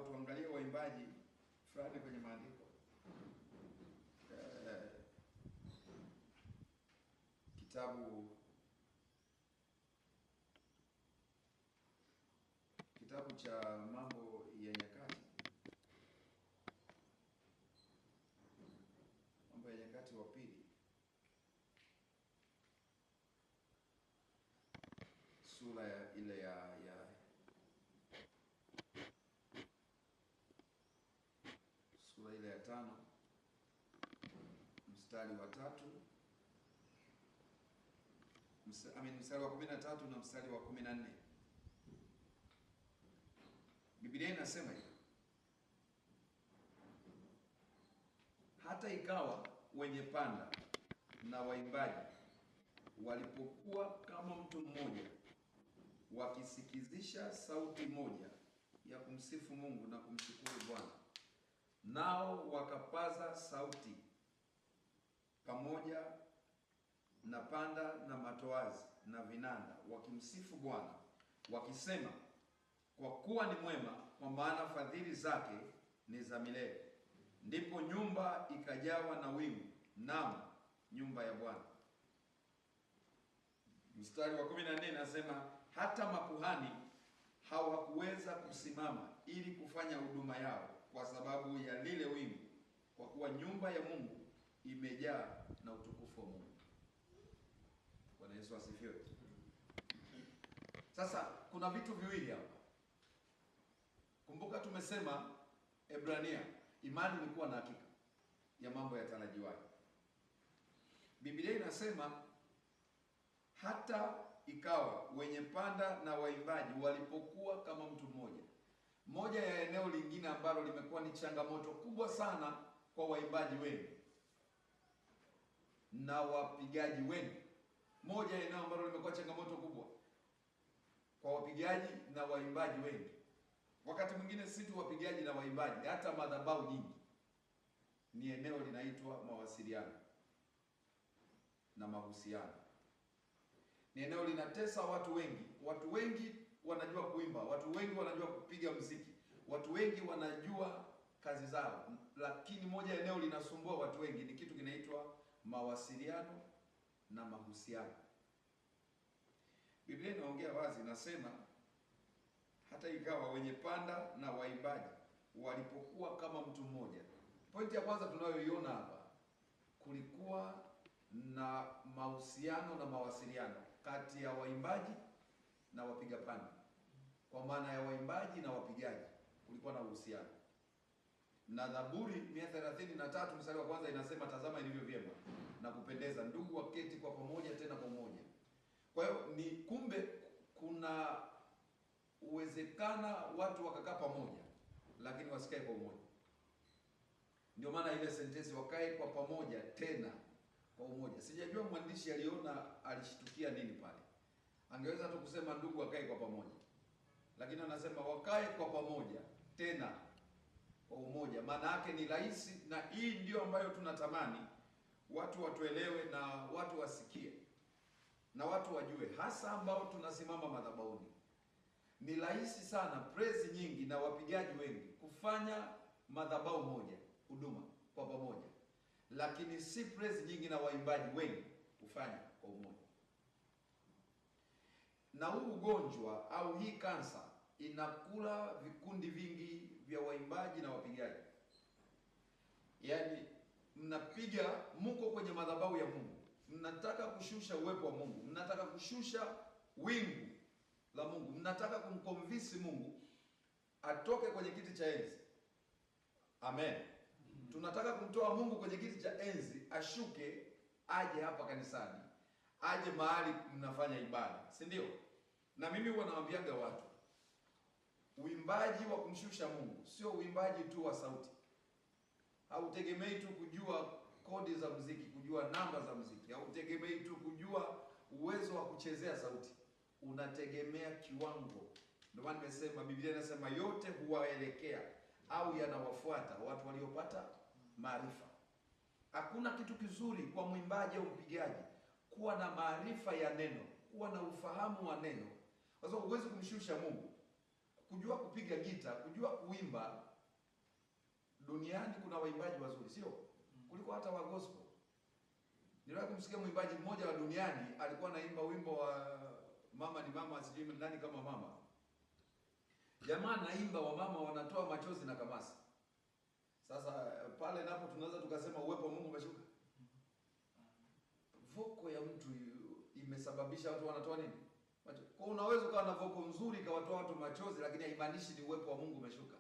tuangalie waimbaji fulani kwenye maandiko. Kitabu cha Mambo ya Nyakati, Mambo ya Nyakati wa pili, sura ile ya 5 mstari wa 3, mstari wa 13 na mstari wa 14. Biblia inasema hivi: hata ikawa wenye panda na waimbaji walipokuwa kama mtu mmoja, wakisikizisha sauti moja ya kumsifu Mungu na kumshukuru Bwana, nao wakapaza sauti pamoja na panda na matoazi na vinanda, wakimsifu Bwana wakisema, kwa kuwa ni mwema, kwa maana fadhili zake ni za milele. Ndipo nyumba ikajawa na wingu, naam, nyumba ya Bwana. Mstari wa 14 nasema, hata makuhani hawakuweza kusimama ili kufanya huduma yao kwa sababu ya lile wingu, kwa kuwa nyumba ya Mungu imejaa na utukufu wa Mungu. Bwana Yesu asifiwe. Sasa kuna vitu viwili hapa. Kumbuka tumesema Ebrania, imani ni kuwa na hakika ya mambo yatarajiwayo. Biblia inasema hata ikawa wenye panda na waimbaji walipokuwa kama mtu mmoja. Moja ya eneo lingine ambalo limekuwa ni changamoto kubwa sana kwa waimbaji wengi na wapigaji wengi. Moja ya eneo ambalo limekuwa changamoto kubwa kwa wapigaji na waimbaji wengi. Wakati mwingine si tu wapigaji na waimbaji, hata madhabahu nyingi, ni eneo linaitwa mawasiliano na mahusiano. Ni eneo linatesa watu wengi. Watu wengi wanajua kuimba, watu wengi wanajua kupiga muziki, watu wengi wanajua kazi zao, lakini moja ya eneo linasumbua watu wengi ni kitu kinaitwa mawasiliano na mahusiano. Biblia inaongea wazi, nasema hata ikawa wenye panda na waimbaji walipokuwa kama mtu mmoja. Pointi ya kwanza tunayoiona hapa, kulikuwa na mahusiano na mawasiliano kati ya waimbaji na wapiga panda. Kwa maana ya waimbaji na wapigaji kulikuwa na uhusiano. Na Zaburi 133 mstari wa kwanza inasema, tazama ilivyo vyema na kupendeza ndugu waketi kwa pamoja, tena kwa umoja. Kwa hiyo ni kumbe kuna uwezekana watu wakakaa pamoja lakini wasikae kwa umoja. Ndio maana ile sentensi wakae kwa pamoja tena kwa umoja. Sijajua mwandishi alishtukia nini pale. Angeweza tu kusema ndugu wakae kwa pamoja, lakini anasema wakae kwa pamoja tena kwa umoja. Maana yake ni rahisi, na hii ndio ambayo tunatamani watu watuelewe na watu wasikie na watu wajue, hasa ambao tunasimama madhabahuni. Ni rahisi sana praise nyingi na wapigaji wengi kufanya madhabahu moja, huduma kwa pamoja, lakini si praise nyingi na waimbaji wengi kufanya kwa umoja. Na huu ugonjwa au hii kansa inakula vikundi vingi vya waimbaji na wapigaji. Yaani mnapiga, mko kwenye madhabahu ya Mungu, mnataka kushusha uwepo wa Mungu, mnataka kushusha wingu la Mungu, mnataka kumconvince Mungu atoke kwenye kiti cha enzi. Amen. Tunataka kumtoa Mungu kwenye kiti cha enzi, ashuke, aje hapa kanisani, aje mahali mnafanya ibada, si ndio? Na mimi huwa nawaambiaga watu, uimbaji wa kumshusha Mungu sio uimbaji tu wa sauti. Hautegemei tu kujua kodi za muziki, kujua namba za muziki. Hautegemei tu kujua uwezo wa kuchezea sauti. Unategemea kiwango. Ndio maana nimesema, Biblia inasema yote huwaelekea au yanawafuata watu waliopata maarifa. Hakuna kitu kizuri kwa mwimbaji au mpigaji kuwa na maarifa ya neno, kuwa na ufahamu wa neno. Kwa sababu huwezi kumshusha Mungu kujua kupiga gita, kujua kuimba. Duniani kuna waimbaji wazuri, sio? Kuliko hata wa gospel. Niliwahi kumsikia mwimbaji mmoja wa duniani alikuwa anaimba wimbo wa mama ni mama, sijui nani kama mama. Jamaa naimba wa mama wanatoa machozi na kamasi. Sasa pale napo tunaweza tukasema uwepo wa Mungu umeshuka. Voko ya mtu imesababisha watu wanatoa nini? Kwa unaweza ukawa na voko nzuri ikawatoa watu machozi, lakini haimaanishi ni uwepo wa Mungu umeshuka.